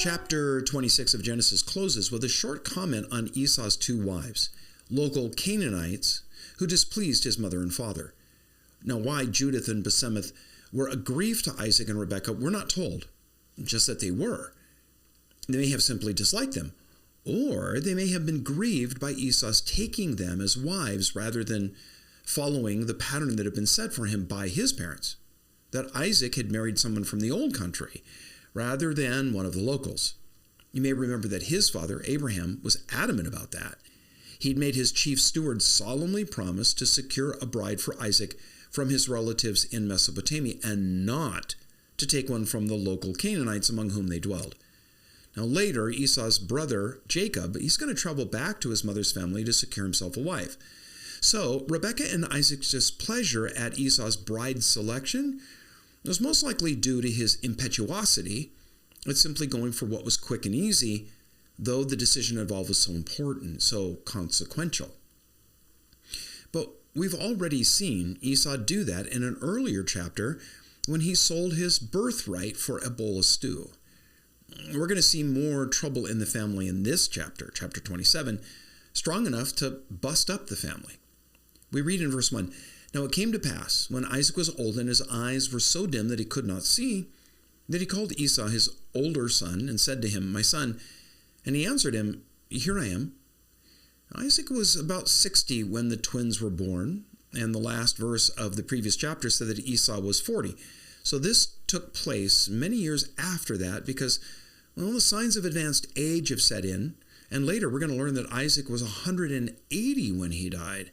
Chapter 26 of Genesis closes with a short comment on Esau's two wives, local Canaanites, who displeased his mother and father. Now, why Judith and Basemath were a grief to Isaac and Rebekah, we're not told, just that they were. They may have simply disliked them, or they may have been grieved by Esau's taking them as wives rather than following the pattern that had been set for him by his parents, that Isaac had married someone from the old country rather than one of the locals. You may remember that his father, Abraham, was adamant about that. He'd made his chief steward solemnly promise to secure a bride for Isaac from his relatives in Mesopotamia and not to take one from the local Canaanites among whom they dwelled. Now later, Esau's brother, Jacob, he's going to travel back to his mother's family to secure himself a wife. So Rebekah and Isaac's displeasure at Esau's bride selection was most likely due to his impetuosity at simply going for what was quick and easy, though the decision involved was so important, so consequential. But we've already seen Esau do that in an earlier chapter when he sold his birthright for a bowl of stew. We're going to see more trouble in the family in this chapter, chapter 27, strong enough to bust up the family. We read in verse 1, "Now it came to pass, when Isaac was old and his eyes were so dim that he could not see, that he called Esau his older son and said to him, 'My son,' and he answered him, 'Here I am.' Isaac was about 60 when the twins were born, and the last verse of the previous chapter said that Esau was 40. So this took place many years after that because, well, the signs of advanced age have set in, and later we're going to learn that Isaac was 180 when he died.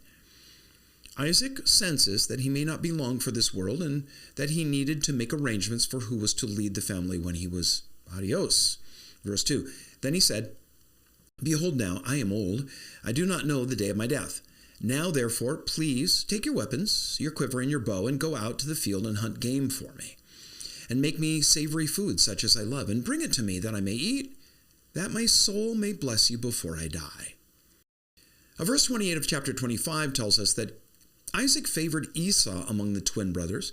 Isaac senses that he may not be long for this world and that he needed to make arrangements for who was to lead the family when he was adios. Verse 2, "Then he said, 'Behold now, I am old. I do not know the day of my death. Now, therefore, please take your weapons, your quiver and your bow, and go out to the field and hunt game for me. And make me savory food such as I love, and bring it to me that I may eat, that my soul may bless you before I die.'" Verse 28 of chapter 25 tells us that Isaac favored Esau among the twin brothers.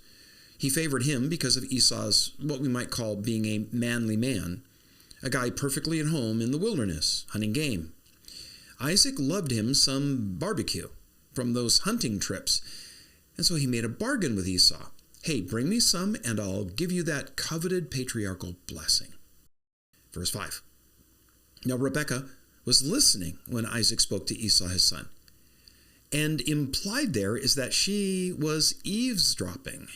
He favored him because of Esau's, what we might call, being a manly man, a guy perfectly at home in the wilderness, hunting game. Isaac loved him some barbecue from those hunting trips, and so he made a bargain with Esau. "Hey, bring me some, and I'll give you that coveted patriarchal blessing." Verse 5. "Now Rebekah was listening when Isaac spoke to Esau his son. And implied there is that she was eavesdropping.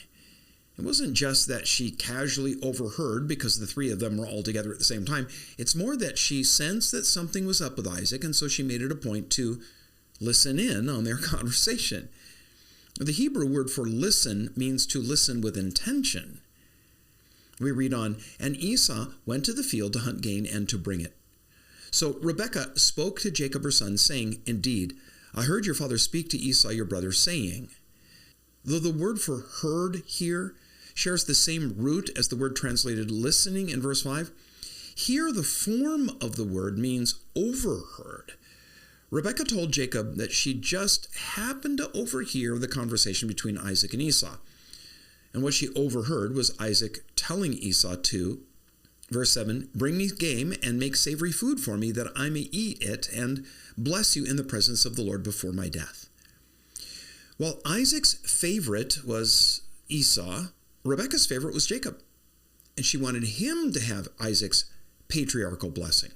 It wasn't just that she casually overheard because the three of them were all together at the same time. It's more that she sensed that something was up with Isaac, and so she made it a point to listen in on their conversation. The Hebrew word for listen means to listen with intention. We read on, "And Esau went to the field to hunt game and to bring it. So Rebekah spoke to Jacob her son, saying, 'Indeed, I heard your father speak to Esau your brother, saying,'" though the word for heard here shares the same root as the word translated listening in verse 5, here the form of the word means overheard. Rebekah told Jacob that she just happened to overhear the conversation between Isaac and Esau. And what she overheard was Isaac telling Esau to, verse 7, "Bring me game and make savory food for me that I may eat it and bless you in the presence of the Lord before my death." While Isaac's favorite was Esau, Rebekah's favorite was Jacob, and she wanted him to have Isaac's patriarchal blessing.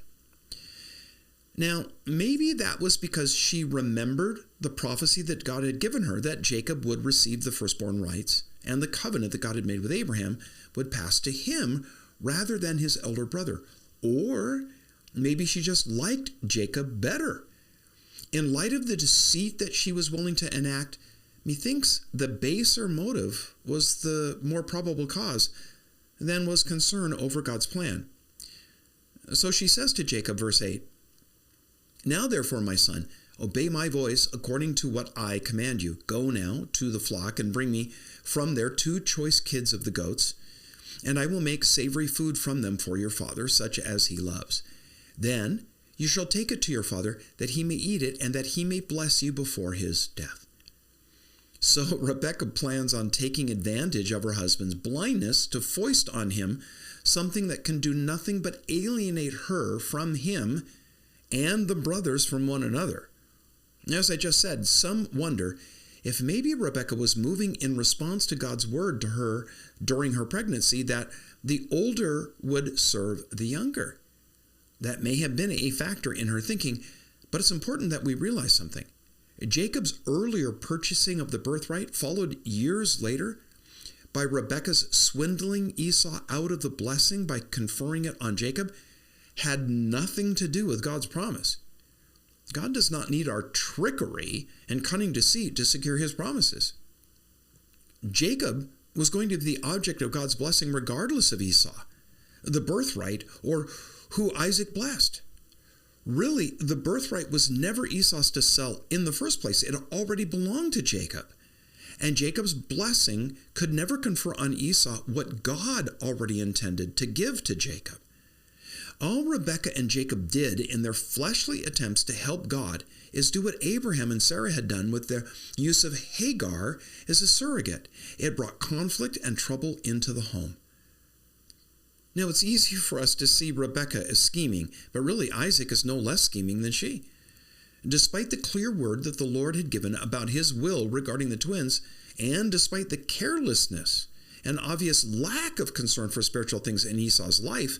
Now, maybe that was because she remembered the prophecy that God had given her that Jacob would receive the firstborn rights, and the covenant that God had made with Abraham would pass to him rather than his elder brother. Or maybe she just liked Jacob better. In light of the deceit that she was willing to enact, methinks the baser motive was the more probable cause than was concern over God's plan. So she says to Jacob, verse 8, "Now therefore, my son, obey my voice according to what I command you. Go now to the flock and bring me from there 2 choice kids of the goats, and I will make savory food from them for your father, such as he loves. Then you shall take it to your father, that he may eat it, and that he may bless you before his death." So Rebekah plans on taking advantage of her husband's blindness to foist on him something that can do nothing but alienate her from him and the brothers from one another. As I just said, some wonder if maybe Rebekah was moving in response to God's word to her during her pregnancy that the older would serve the younger. That may have been a factor in her thinking, but it's important that we realize something. Jacob's earlier purchasing of the birthright, followed years later by Rebekah's swindling Esau out of the blessing by conferring it on Jacob, had nothing to do with God's promise. God does not need our trickery and cunning deceit to secure his promises. Jacob was going to be the object of God's blessing regardless of Esau, the birthright, or who Isaac blessed. Really, the birthright was never Esau's to sell in the first place. It already belonged to Jacob. And Jacob's blessing could never confer on Esau what God already intended to give to Jacob. All Rebekah and Jacob did in their fleshly attempts to help God is do what Abraham and Sarah had done with their use of Hagar as a surrogate. It brought conflict and trouble into the home. Now, it's easy for us to see Rebekah as scheming, but really Isaac is no less scheming than she. Despite the clear word that the Lord had given about his will regarding the twins, and despite the carelessness and obvious lack of concern for spiritual things in Esau's life,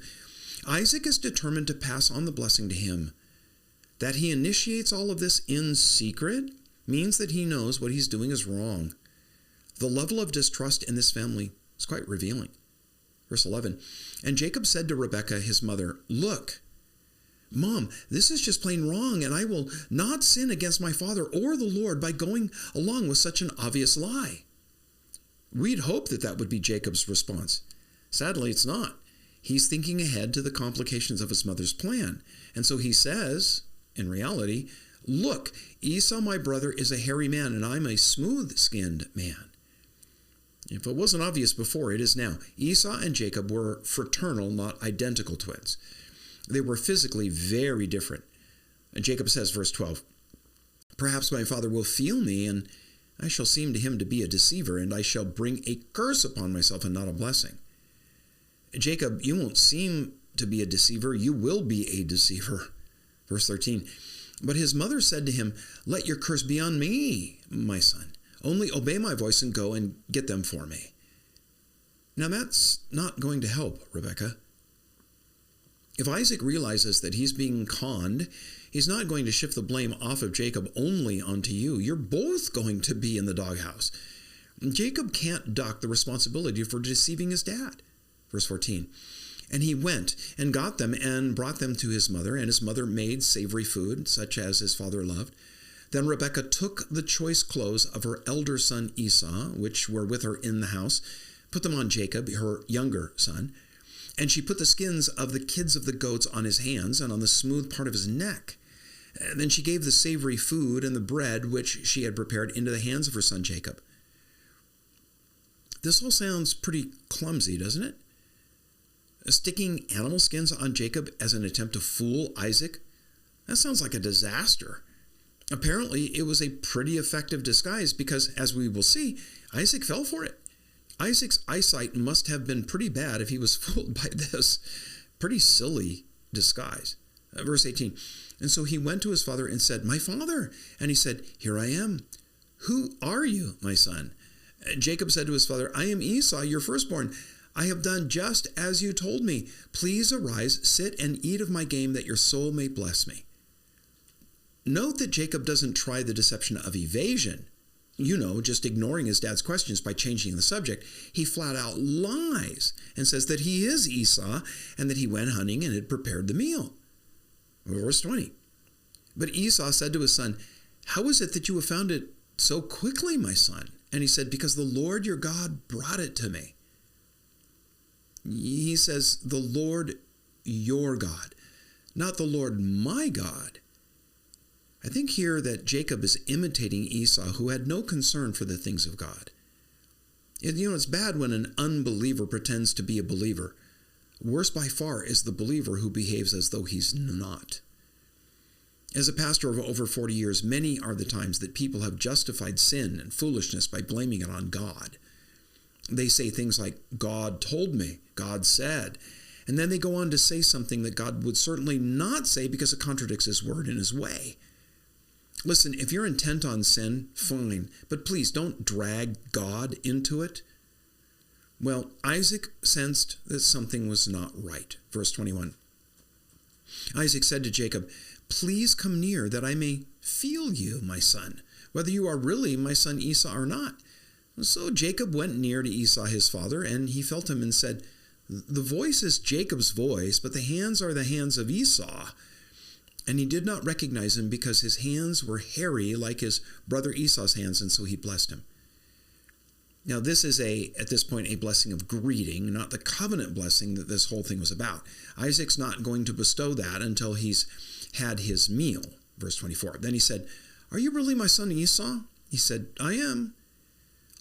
Isaac is determined to pass on the blessing to him. That he initiates all of this in secret means that he knows what he's doing is wrong. The level of distrust in this family is quite revealing. Verse 11, and Jacob said to Rebekah, his mother, "Look, Mom, this is just plain wrong, and I will not sin against my father or the Lord by going along with such an obvious lie." We'd hope that would be Jacob's response. Sadly, it's not. He's thinking ahead to the complications of his mother's plan. And so he says, in reality, "Look, Esau, my brother, is a hairy man, and I'm a smooth-skinned man." If it wasn't obvious before, it is now. Esau and Jacob were fraternal, not identical twins. They were physically very different. And Jacob says, verse 12, "Perhaps my father will feel me, and I shall seem to him to be a deceiver, and I shall bring a curse upon myself and not a blessing." Jacob, you won't seem to be a deceiver, you will be a deceiver. Verse 13, "But his mother said to him, 'Let your curse be on me, my son. Only obey my voice and go and get them for me.'" Now that's not going to help Rebekah. If Isaac realizes that he's being conned, he's not going to shift the blame off of Jacob only onto you. You're both going to be in the doghouse. Jacob can't duck the responsibility for deceiving his dad. Verse 14, "And he went and got them and brought them to his mother, and his mother made savory food, such as his father loved. Then Rebekah took the choice clothes of her elder son Esau, which were with her in the house, put them on Jacob, her younger son, and she put the skins of the kids of the goats on his hands and on the smooth part of his neck. And then she gave the savory food and the bread which she had prepared into the hands of her son Jacob." This all sounds pretty clumsy, doesn't it? Sticking animal skins on Jacob as an attempt to fool Isaac? That sounds like a disaster. Apparently, it was a pretty effective disguise because, as we will see, Isaac fell for it. Isaac's eyesight must have been pretty bad if he was fooled by this pretty silly disguise. Verse 18, "And so he went to his father and said, 'My father.' And he said, 'Here I am.' 'Who are you, my son?' Jacob said to his father, 'I am Esau, your firstborn. I have done just as you told me. Please arise, sit and eat of my game that your soul may bless me.'" Note that Jacob doesn't try the deception of evasion. Just ignoring his dad's questions by changing the subject. He flat out lies and says that he is Esau and that he went hunting and had prepared the meal. Verse 20, "But Esau said to his son, 'How is it that you have found it so quickly, my son?' And he said, 'Because the Lord your God brought it to me.'" He says, "The Lord your God, not the Lord my God." I think here that Jacob is imitating Esau, who had no concern for the things of God. It's bad when an unbeliever pretends to be a believer. Worse by far is the believer who behaves as though he's not. As a pastor of over 40 years, many are the times that people have justified sin and foolishness by blaming it on God. They say things like, God told me, God said, and then they go on to say something that God would certainly not say because it contradicts his word and his way. Listen, if you're intent on sin, fine, but please don't drag God into it. Well, Isaac sensed that something was not right. Verse 21. Isaac said to Jacob, please come near that I may feel you, my son, whether you are really my son Esau or not. So Jacob went near to Esau his father, and he felt him and said, the voice is Jacob's voice, but the hands are the hands of Esau. And he did not recognize him because his hands were hairy like his brother Esau's hands, and so he blessed him. Now this is at this point, a blessing of greeting, not the covenant blessing that this whole thing was about. Isaac's not going to bestow that until he's had his meal. Verse 24. Then he said, are you really my son Esau? He said, I am.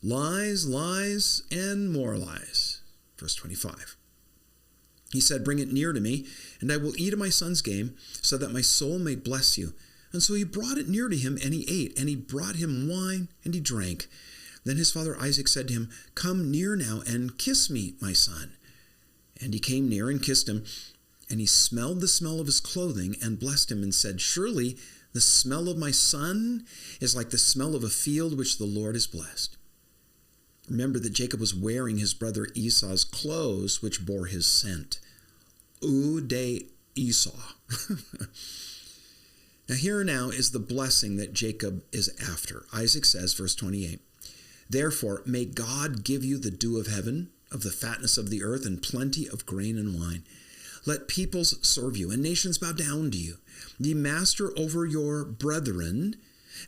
Lies, lies, and more lies. Verse 25. He said, bring it near to me, and I will eat of my son's game, so that my soul may bless you. And so he brought it near to him, and he ate, and he brought him wine, and he drank. Then his father Isaac said to him, come near now, and kiss me, my son. And he came near and kissed him, and he smelled the smell of his clothing, and blessed him, and said, surely the smell of my son is like the smell of a field which the Lord has blessed. Remember that Jacob was wearing his brother Esau's clothes, which bore his scent. Ude Esau. Now is the blessing that Jacob is after. Isaac says, verse 28, therefore may God give you the dew of heaven, of the fatness of the earth, and plenty of grain and wine. Let peoples serve you, and nations bow down to you. Ye master over your brethren,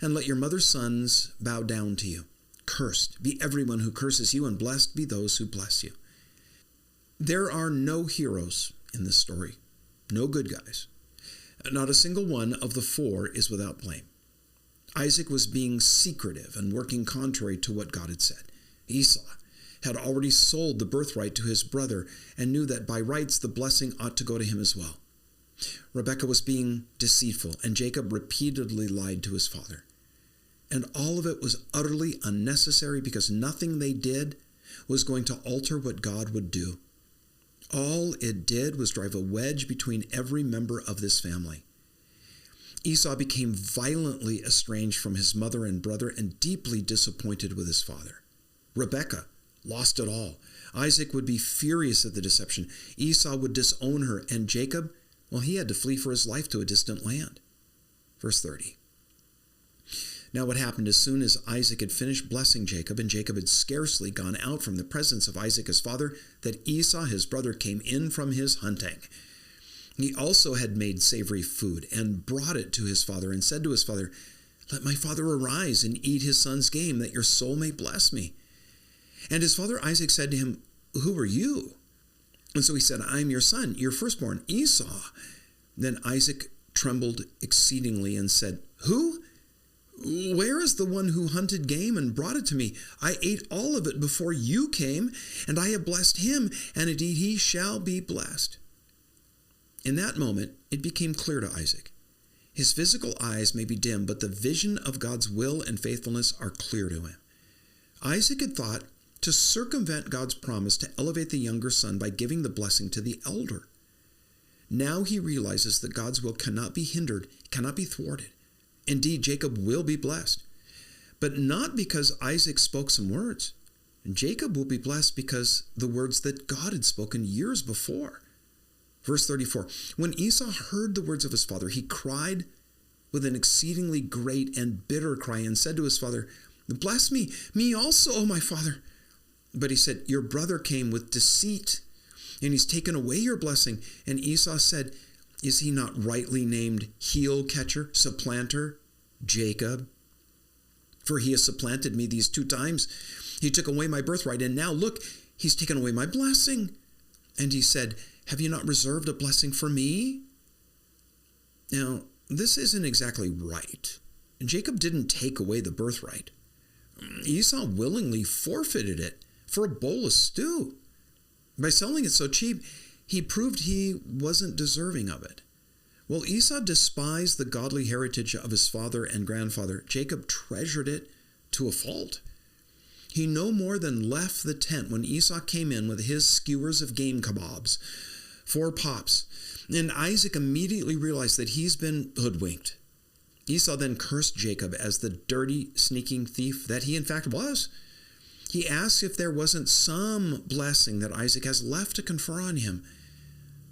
and let your mother's sons bow down to you. Cursed be everyone who curses you, and blessed be those who bless you. There are no heroes in this story, no good guys. Not a single one of the four is without blame. Isaac was being secretive and working contrary to what God had said. Esau had already sold the birthright to his brother and knew that by rights the blessing ought to go to him as well. Rebekah was being deceitful, and Jacob repeatedly lied to his father. And all of it was utterly unnecessary because nothing they did was going to alter what God would do. All it did was drive a wedge between every member of this family. Esau became violently estranged from his mother and brother and deeply disappointed with his father. Rebekah lost it all. Isaac would be furious at the deception. Esau would disown her, and Jacob, well, he had to flee for his life to a distant land. Verse 30. Now what happened as soon as Isaac had finished blessing Jacob, and Jacob had scarcely gone out from the presence of Isaac his father, that Esau his brother came in from his hunting. He also had made savory food and brought it to his father and said to his father, let my father arise and eat his son's game, that your soul may bless me. And his father Isaac said to him, who are you? And so he said, I am your son, your firstborn, Esau. Then Isaac trembled exceedingly and said, who? Where is the one who hunted game and brought it to me? I ate all of it before you came, and I have blessed him, and indeed he shall be blessed. In that moment, it became clear to Isaac. His physical eyes may be dim, but the vision of God's will and faithfulness are clear to him. Isaac had thought to circumvent God's promise to elevate the younger son by giving the blessing to the elder. Now he realizes that God's will cannot be hindered, cannot be thwarted. Indeed, Jacob will be blessed, but not because Isaac spoke some words. Jacob will be blessed because the words that God had spoken years before. Verse 34, when Esau heard the words of his father, he cried with an exceedingly great and bitter cry and said to his father, bless me also, O my father. But he said, your brother came with deceit, and he's taken away your blessing. And Esau said, is he not rightly named heel catcher, supplanter, Jacob? For he has supplanted me these 2 times. He took away my birthright, and now look, he's taken away my blessing. And he said, have you not reserved a blessing for me? Now, this isn't exactly right. Jacob didn't take away the birthright. Esau willingly forfeited it for a bowl of stew. By selling it so cheap, he proved he wasn't deserving of it. While Esau despised the godly heritage of his father and grandfather, Jacob treasured it to a fault. He no more than left the tent when Esau came in with his skewers of game kebabs, 4 pops, and Isaac immediately realized that he's been hoodwinked. Esau then cursed Jacob as the dirty, sneaking thief that he in fact was. He asked if there wasn't some blessing that Isaac has left to confer on him.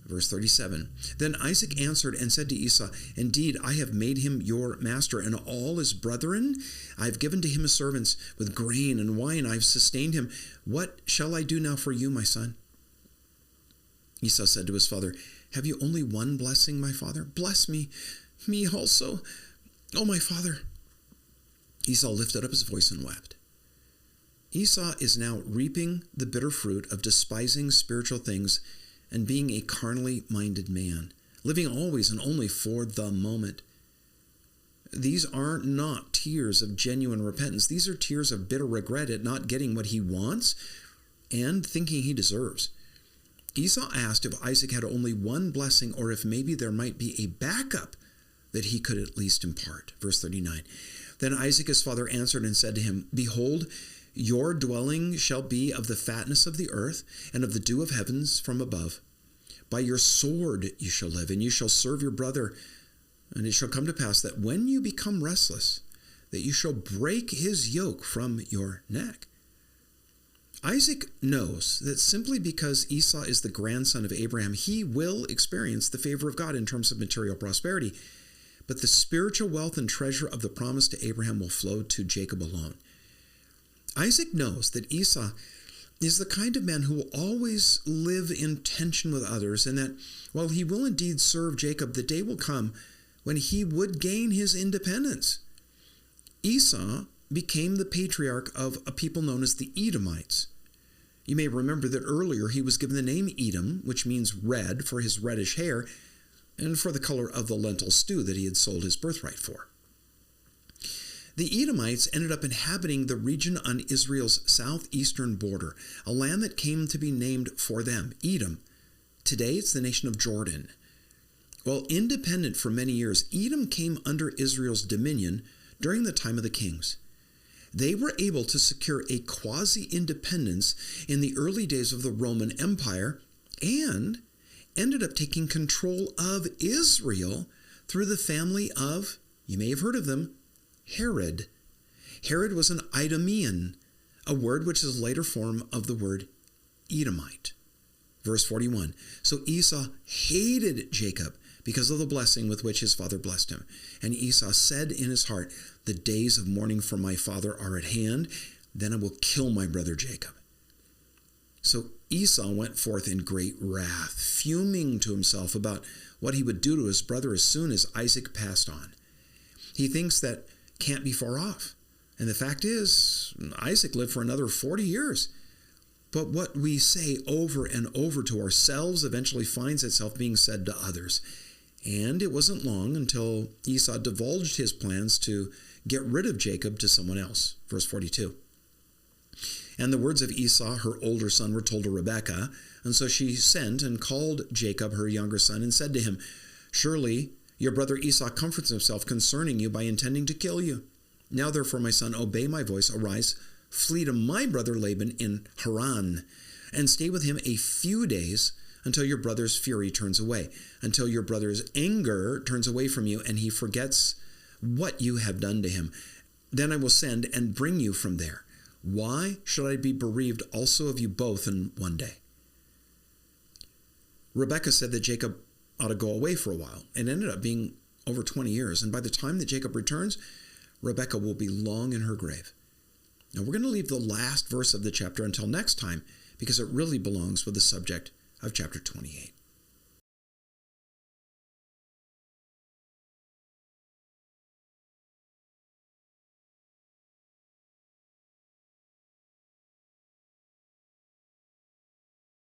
Verse 37, Then Isaac answered and said to Esau, Indeed, I have made him your master, and all his brethren I have given to him as servants. With grain and wine I have sustained him. What shall I do now for you, my son? Esau said to his father, Have you only one blessing, my father? Bless me also, O my father. Esau lifted up his voice and wept. Esau is now reaping the bitter fruit of despising spiritual things and being a carnally minded man, living always and only for the moment. These are not tears of genuine repentance. These are tears of bitter regret at not getting what he wants and thinking he deserves. Esau asked if Isaac had only one blessing or if maybe there might be a backup that he could at least impart. Verse 39. Then Isaac his father answered and said to him, Behold, your dwelling shall be of the fatness of the earth and of the dew of heavens from above. By your sword you shall live, and you shall serve your brother. And it shall come to pass that when you become restless, that you shall break his yoke from your neck. Isaac knows that simply because Esau is the grandson of Abraham, he will experience the favor of God in terms of material prosperity. But the spiritual wealth and treasure of the promise to Abraham will flow to Jacob alone. Isaac knows that Esau is the kind of man who will always live in tension with others, and that while he will indeed serve Jacob, the day will come when he would gain his independence. Esau became the patriarch of a people known as the Edomites. You may remember that earlier he was given the name Edom, which means red, for his reddish hair, and for the color of the lentil stew that he had sold his birthright for. The Edomites ended up inhabiting the region on Israel's southeastern border, a land that came to be named for them, Edom. Today it's the nation of Jordan. While independent for many years, Edom came under Israel's dominion during the time of the kings. They were able to secure a quasi-independence in the early days of the Roman Empire and ended up taking control of Israel through the family of, you may have heard of them, Herod. Herod was an Idumean, a word which is a later form of the word Edomite. Verse 41, So Esau hated Jacob because of the blessing with which his father blessed him. And Esau said in his heart, The days of mourning for my father are at hand, then I will kill my brother Jacob. So Esau went forth in great wrath, fuming to himself about what he would do to his brother as soon as Isaac passed on. He thinks that can't be far off. And the fact is, Isaac lived for another 40 years. But what we say over and over to ourselves eventually finds itself being said to others. And it wasn't long until Esau divulged his plans to get rid of Jacob to someone else. Verse 42. And the words of Esau, her older son, were told to Rebekah. And so she sent and called Jacob, her younger son, and said to him, Surely your brother Esau comforts himself concerning you by intending to kill you. Now therefore, my son, obey my voice, arise, flee to my brother Laban in Haran, and stay with him a few days until your brother's fury turns away, until your brother's anger turns away from you, and he forgets what you have done to him. Then I will send and bring you from there. Why should I be bereaved also of you both in one day? Rebekah said that Jacob ought to go away for a while, and ended up being over 20 years. And by the time that Jacob returns, Rebekah will be long in her grave. Now we're going to leave the last verse of the chapter until next time, because it really belongs with the subject of chapter 28.